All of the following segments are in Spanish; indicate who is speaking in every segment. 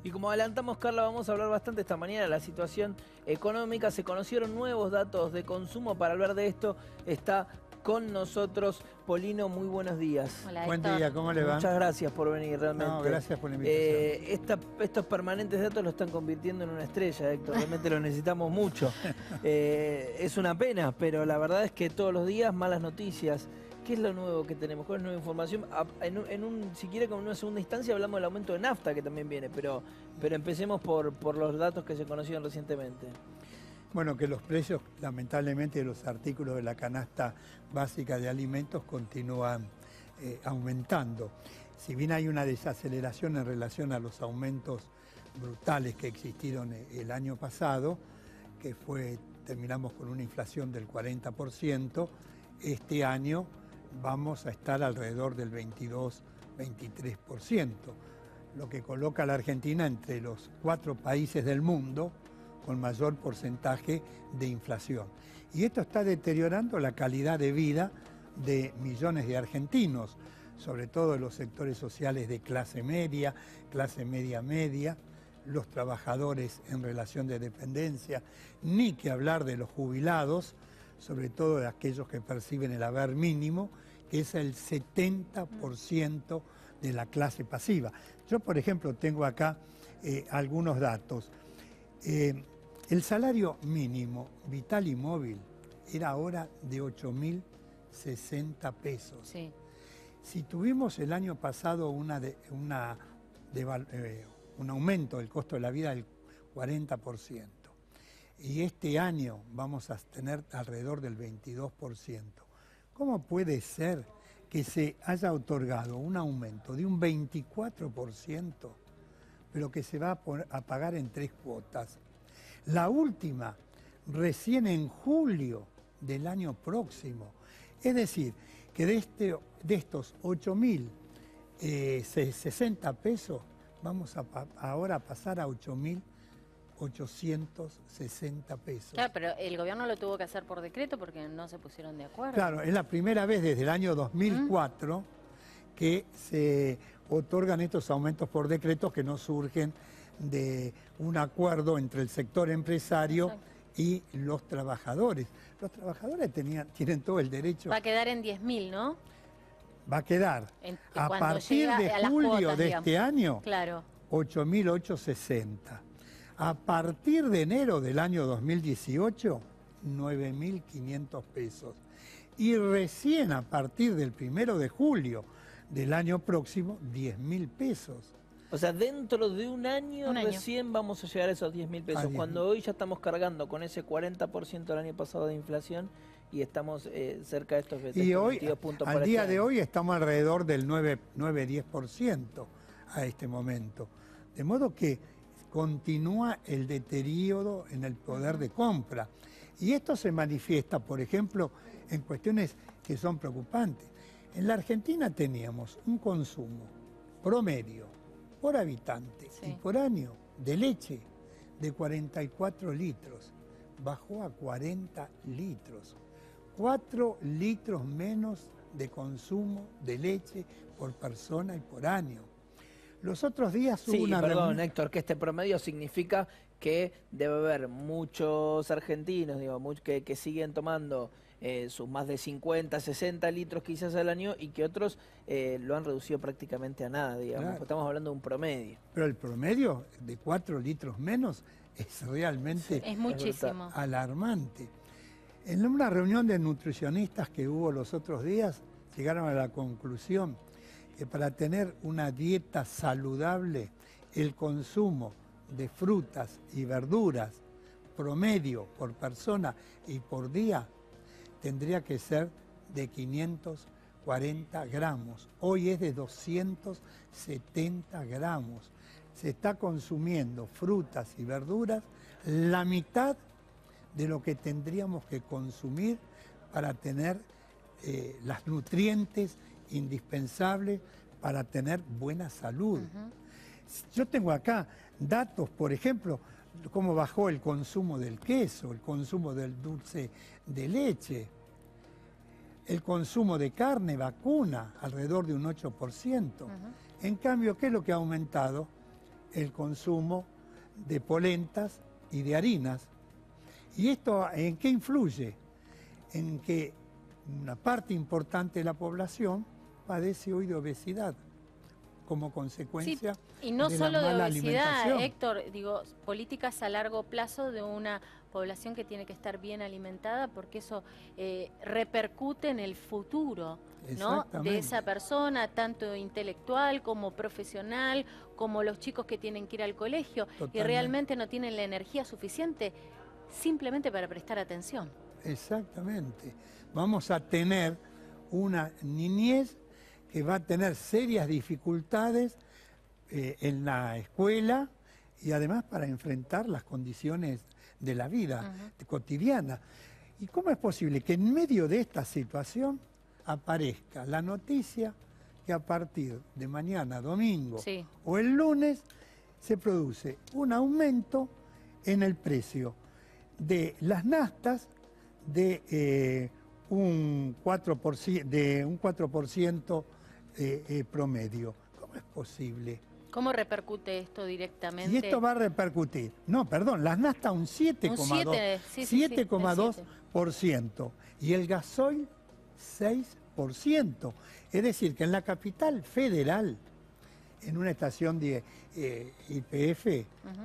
Speaker 1: Y como adelantamos, Carla, vamos a hablar bastante esta mañana de la situación económica. Se conocieron nuevos datos de consumo. Para hablar de esto está con nosotros Polino. Muy buenos días.
Speaker 2: Hola,
Speaker 3: Buen
Speaker 2: Héctor.
Speaker 3: día, ¿cómo le va?
Speaker 1: Muchas gracias por venir, realmente.
Speaker 3: No, gracias por la invitación.
Speaker 1: Estos permanentes datos lo están convirtiendo en una estrella, Héctor. Realmente lo necesitamos mucho. Es una pena, pero la verdad es que todos los días malas noticias. ¿Qué es lo nuevo que tenemos? ¿Cuál es la nueva información? Siquiera como en una segunda instancia hablamos del aumento de nafta que también viene, pero empecemos por los datos que se conocieron recientemente.
Speaker 3: Bueno, que los precios, lamentablemente, de los artículos de la canasta básica de alimentos continúan aumentando. Si bien hay una desaceleración en relación a los aumentos brutales que existieron el año pasado, que terminamos con una inflación del 40%, este año vamos a estar alrededor del 22-23%, lo que coloca a la Argentina entre los 4 países del mundo con mayor porcentaje de inflación. Y esto está deteriorando la calidad de vida de millones de argentinos, sobre todo en los sectores sociales de clase media media, los trabajadores en relación de dependencia, ni que hablar de los jubilados, sobre todo de aquellos que perciben el haber mínimo, que es el 70% de la clase pasiva. Yo, por ejemplo, tengo acá algunos datos. El salario mínimo vital y móvil era ahora de 8.060 pesos.
Speaker 2: Sí.
Speaker 3: Si tuvimos el año pasado un aumento del costo de la vida del 40%, y este año vamos a tener alrededor del 22%. ¿Cómo puede ser que se haya otorgado un aumento de un 24%, pero que se va a pagar en 3 cuotas? La última, recién en julio del año próximo. Es decir, que de estos 8.060 pesos, vamos ahora a pasar a 8.860 pesos.
Speaker 2: Claro, pero el gobierno lo tuvo que hacer por decreto porque no se pusieron de acuerdo.
Speaker 3: Claro, es la primera vez desde el año 2004 que se otorgan estos aumentos por decreto que no surgen de un acuerdo entre el sector empresario y los trabajadores. Los trabajadores tienen todo el derecho.
Speaker 2: Va a quedar en 10.000, ¿no?
Speaker 3: Va a quedar a partir de julio de este año,
Speaker 2: claro,
Speaker 3: 8.860. A partir de enero del año 2018, 9.500 pesos. Y recién a partir del 1 de julio del año próximo, 10.000 pesos.
Speaker 1: O sea, dentro de un año recién vamos a llegar a esos 10.000 pesos, cuando hoy ya estamos cargando con ese 40% del año pasado de inflación y estamos cerca de estos 22 puntos.
Speaker 3: Al día de hoy estamos alrededor del 9-10% a este momento. De modo que continúa el deterioro en el poder de compra. Y esto se manifiesta, por ejemplo, en cuestiones que son preocupantes. En la Argentina teníamos un consumo promedio por habitante y por año de leche de 44 litros. Bajó a 40 litros. 4 litros menos de consumo de leche por persona y por año. Los otros días hubo una
Speaker 1: reunión... Héctor, que este promedio significa que debe haber muchos argentinos, digo, que siguen tomando sus más de 50, 60 litros quizás al año y que otros lo han reducido prácticamente a nada, digamos. Claro. Estamos hablando de un promedio.
Speaker 3: Pero el promedio de 4 litros menos es realmente
Speaker 2: es muchísimo.
Speaker 3: Alarmante. En una reunión de nutricionistas que hubo los otros días, llegaron a la conclusión que para tener una dieta saludable, el consumo de frutas y verduras promedio por persona y por día tendría que ser de 540 gramos. Hoy es de 270 gramos. Se está consumiendo frutas y verduras la mitad de lo que tendríamos que consumir para tener los nutrientes indispensables para tener buena salud. Yo tengo acá datos, por ejemplo, cómo bajó el consumo del queso, el consumo del dulce de leche, el consumo de carne vacuna, alrededor de un 8%. En cambio, ¿qué es lo que ha aumentado? el consumo de polentas y de harinas. ¿Y esto en qué influye? En que una parte importante de la población padece hoy de obesidad como consecuencia
Speaker 2: y no
Speaker 3: de
Speaker 2: solo
Speaker 3: la
Speaker 2: de
Speaker 3: mala
Speaker 2: obesidad,
Speaker 3: alimentación.
Speaker 2: Héctor, digo, políticas a largo plazo de una población que tiene que estar bien alimentada, porque eso repercute en el futuro, ¿no?, de
Speaker 3: Exactamente.
Speaker 2: esa persona, tanto intelectual como profesional, como los chicos que tienen que ir al colegio,
Speaker 3: Totalmente.
Speaker 2: y realmente no tienen la energía suficiente simplemente para prestar atención.
Speaker 3: Exactamente. Vamos a tener una niñez que va a tener serias dificultades en la escuela y además para enfrentar las condiciones de la vida cotidiana. ¿Y cómo es posible que en medio de esta situación aparezca la noticia que a partir de mañana, domingo o el lunes, se produce un aumento en el precio de las naftas de un 4% promedio? ¿Cómo es posible?
Speaker 2: ¿Cómo repercute esto directamente?
Speaker 3: Y esto va a repercutir. No, perdón, las naftas un 7,2%. 7,2%. Y el gasoil 6%. Es decir, que en la capital federal, en una estación de YPF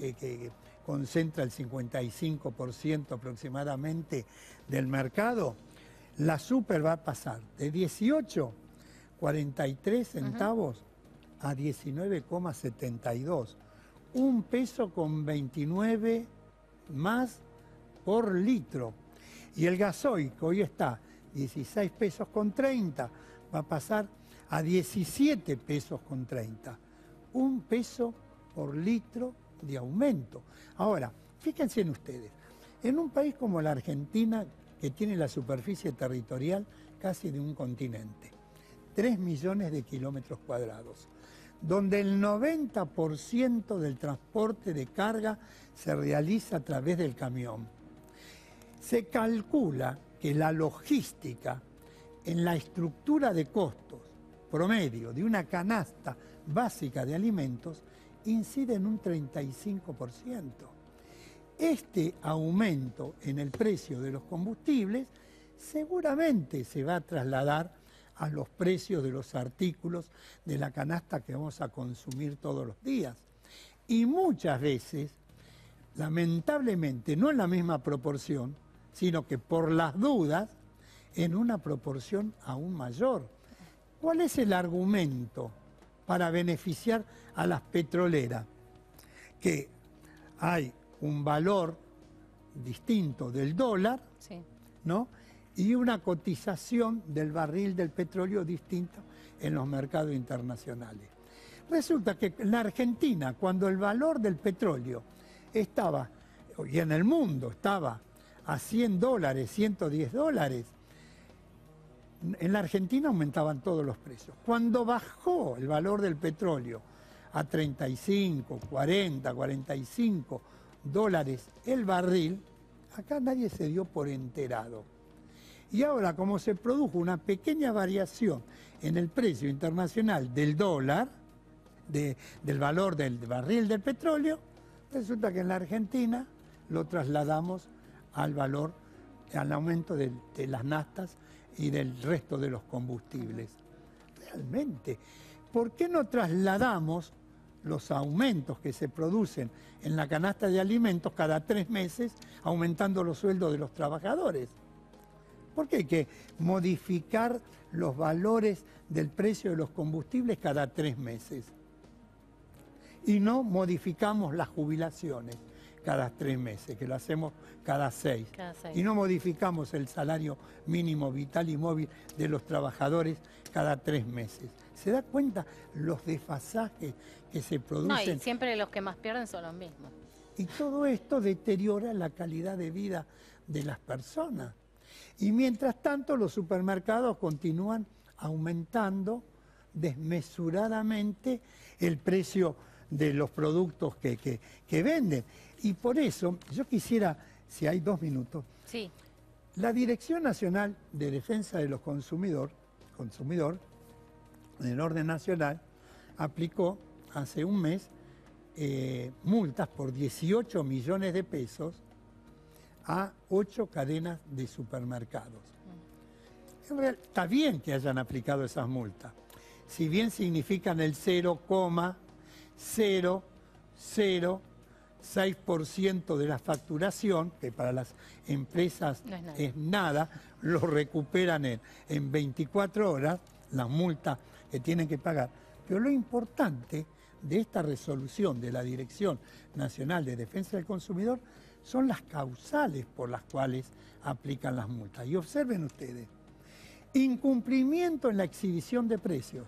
Speaker 3: que concentra el 55% aproximadamente del mercado, la super va a pasar de 18,43 centavos a 19,72. 1,29 pesos más por litro. Y el gasoil, que hoy está 16,30 pesos, va a pasar a 17,30 pesos. 1 peso por litro de aumento. Ahora, fíjense en ustedes, en un país como la Argentina, que tiene la superficie territorial casi de un continente, 3 millones de kilómetros cuadrados, donde el 90% del transporte de carga se realiza a través del camión. Se calcula que la logística en la estructura de costos promedio de una canasta básica de alimentos incide en un 35%. Este aumento en el precio de los combustibles seguramente se va a trasladar a los precios de los artículos de la canasta que vamos a consumir todos los días. Y muchas veces, lamentablemente, no en la misma proporción, sino que por las dudas, en una proporción aún mayor. ¿Cuál es el argumento para beneficiar a las petroleras? Que hay un valor distinto del dólar, ¿no?, y una cotización del barril del petróleo distinta en los mercados internacionales. Resulta que en la Argentina, cuando el valor del petróleo estaba, y en el mundo estaba a $100, 110 dólares, en la Argentina aumentaban todos los precios. Cuando bajó el valor del petróleo a 35, 40, 45 dólares el barril, acá nadie se dio por enterado. Y ahora, como se produjo una pequeña variación en el precio internacional del dólar, del valor del barril del petróleo, resulta que en la Argentina lo trasladamos al valor, al aumento de las naftas y del resto de los combustibles. Realmente, ¿por qué no trasladamos los aumentos que se producen en la canasta de alimentos cada 3 meses, aumentando los sueldos de los trabajadores? ¿Por qué hay que modificar los valores del precio de los combustibles cada 3 meses? Y no modificamos las jubilaciones cada 3 meses, que lo hacemos cada 6. Y no modificamos el salario mínimo vital y móvil de los trabajadores cada 3 meses. ¿Se da cuenta los desfasajes que se producen?
Speaker 2: No, y siempre los que más pierden son los mismos.
Speaker 3: Y todo esto deteriora la calidad de vida de las personas. Y mientras tanto los supermercados continúan aumentando desmesuradamente el precio de los productos que venden. Y por eso yo quisiera, si hay 2 minutos, la Dirección Nacional de Defensa de los Consumidor, en el orden nacional, aplicó hace un mes multas por 18 millones de pesos a 8 cadenas de supermercados. En realidad, está bien que hayan aplicado esas multas, si bien significan el 0,006% de la facturación, que para las empresas es nada, lo recuperan en 24 horas, las multas que tienen que pagar. Pero lo importante de esta resolución de la Dirección Nacional de Defensa del Consumidor son las causales por las cuales aplican las multas. Y observen ustedes, incumplimiento en la exhibición de precios,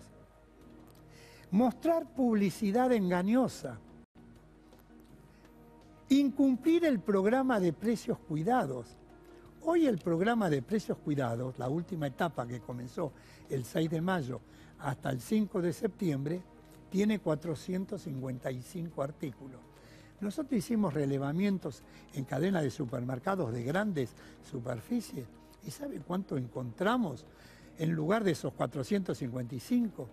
Speaker 3: mostrar publicidad engañosa, incumplir el programa de precios cuidados. Hoy el programa de precios cuidados, la última etapa que comenzó el 6 de mayo hasta el 5 de septiembre, tiene 455 artículos. Nosotros hicimos relevamientos en cadenas de supermercados de grandes superficies. ¿Y sabe cuánto encontramos en lugar de esos 455?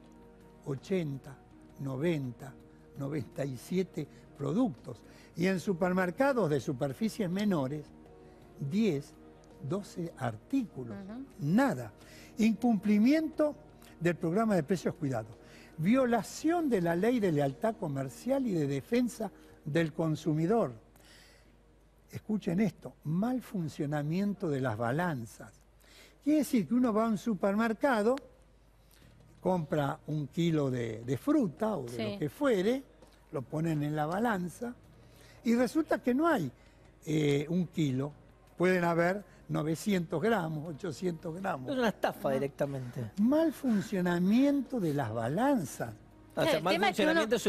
Speaker 3: 80, 90, 97 productos. Y en supermercados de superficies menores, 10, 12 artículos. Nada. Incumplimiento del programa de precios cuidados. Violación de la ley de lealtad comercial y de defensa del consumidor. Escuchen esto, mal funcionamiento de las balanzas. Quiere decir que uno va a un supermercado, compra un kilo de fruta o de lo que fuere, lo ponen en la balanza y resulta que no hay un kilo, pueden haber 900 gramos, 800 gramos.
Speaker 1: Es una estafa directamente.
Speaker 3: Mal funcionamiento de las balanzas.
Speaker 1: O sea, mal funcionamiento es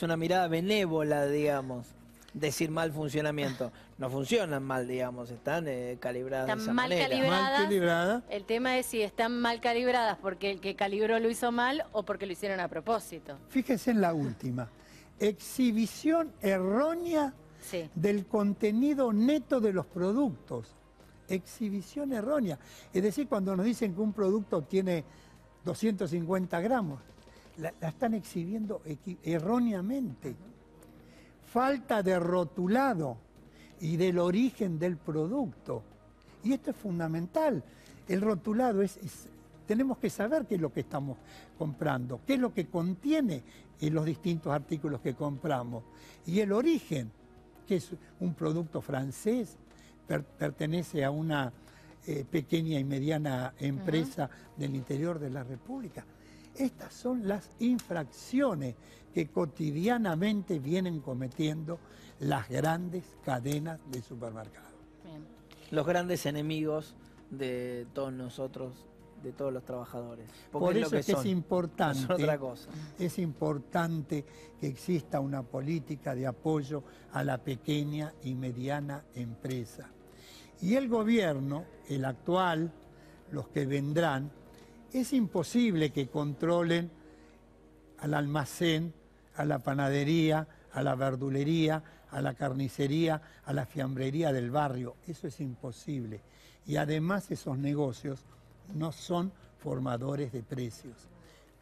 Speaker 1: una mirada benévola, digamos. Decir mal funcionamiento. No funcionan mal, digamos, están calibradas de esa manera.
Speaker 2: Calibradas.
Speaker 3: Mal calibradas.
Speaker 2: El tema es si están mal calibradas porque el que calibró lo hizo mal o porque lo hicieron a propósito.
Speaker 3: Fíjense en la última. Exhibición errónea del contenido neto de los productos. Exhibición errónea. Es decir, cuando nos dicen que un producto tiene 250 gramos, la están exhibiendo erróneamente. Falta de rotulado y del origen del producto. Y esto es fundamental. El rotulado tenemos que saber qué es lo que estamos comprando, qué es lo que contiene en los distintos artículos que compramos. Y el origen, que es un producto francés, pertenece a una pequeña y mediana empresa del interior de la República. Estas son las infracciones que cotidianamente vienen cometiendo las grandes cadenas de supermercados.
Speaker 2: Bien.
Speaker 1: Los grandes enemigos de todos nosotros, de todos los trabajadores.
Speaker 3: Por eso es que es importante,
Speaker 1: no son otra cosa.
Speaker 3: Es importante que exista una política de apoyo a la pequeña y mediana empresa. Y el gobierno, el actual, los que vendrán, es imposible que controlen al almacén, a la panadería, a la verdulería, a la carnicería, a la fiambrería del barrio. Eso es imposible. Y además esos negocios no son formadores de precios.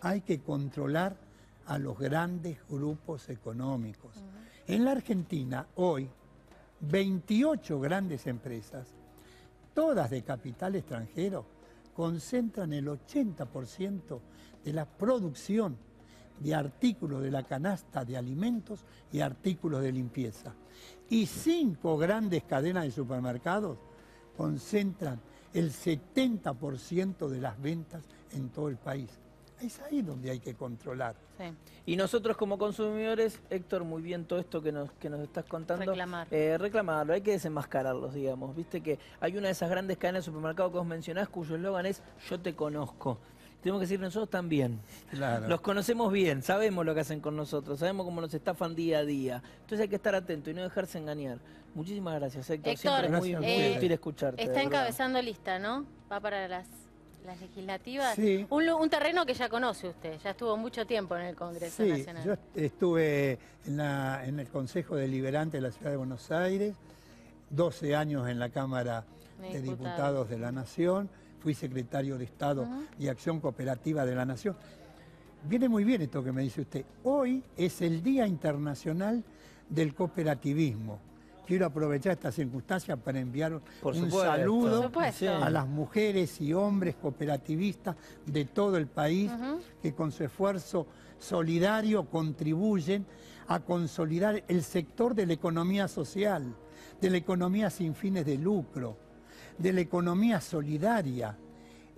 Speaker 3: Hay que controlar a los grandes grupos económicos. En la Argentina, hoy, 28 grandes empresas, todas de capital extranjero, concentran el 80% de la producción de artículos de la canasta de alimentos y artículos de limpieza. Y 5 grandes cadenas de supermercados concentran el 70% de las ventas en todo el país. Es ahí donde hay que controlar.
Speaker 2: Sí.
Speaker 1: Y nosotros como consumidores, Héctor, muy bien todo esto que nos estás contando. Reclamarlo, hay que desenmascararlos, digamos. Viste que hay una de esas grandes cadenas de supermercados que vos mencionás cuyo eslogan es "Yo te conozco". Tenemos que decir nosotros también.
Speaker 3: Claro.
Speaker 1: Los conocemos bien, sabemos lo que hacen con nosotros, sabemos cómo nos estafan día a día. Entonces hay que estar atento y no dejarse engañar. Muchísimas gracias, Héctor. Siempre es muy útil escucharte.
Speaker 2: Está encabezando lista, ¿no? Va para las legislativas.
Speaker 3: Sí.
Speaker 2: Un terreno que ya conoce usted, ya estuvo mucho tiempo en el Congreso Nacional.
Speaker 3: Yo estuve en el Consejo Deliberante de la Ciudad de Buenos Aires, 12 años en la Cámara de Diputados de la Nación, fui secretario de Estado y Acción Cooperativa de la Nación. viene muy bien esto que me dice usted. Hoy es el Día Internacional del Cooperativismo. Quiero aprovechar esta circunstancia para enviar un saludo a las mujeres y hombres cooperativistas de todo el país que con su esfuerzo solidario contribuyen a consolidar el sector de la economía social, de la economía sin fines de lucro, de la economía solidaria.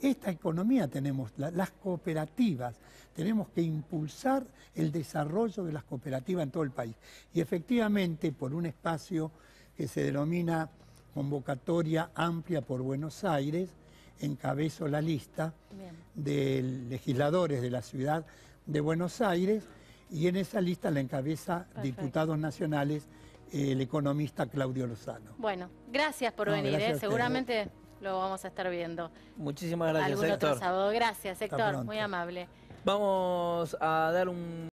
Speaker 3: Esta economía tenemos, las cooperativas, tenemos que impulsar el desarrollo de las cooperativas en todo el país. Y efectivamente, por un espacio que se denomina Convocatoria Amplia por Buenos Aires, encabezo la lista de legisladores de la ciudad de Buenos Aires, y en esa lista la encabeza diputados nacionales el economista Claudio Lozano.
Speaker 2: Bueno, gracias por venir, seguramente lo vamos a estar viendo.
Speaker 1: Muchísimas gracias,
Speaker 2: Héctor. Algún otro sábado. Gracias,
Speaker 3: Hasta
Speaker 2: Héctor,
Speaker 3: pronto.
Speaker 2: muy amable.
Speaker 1: Vamos a dar un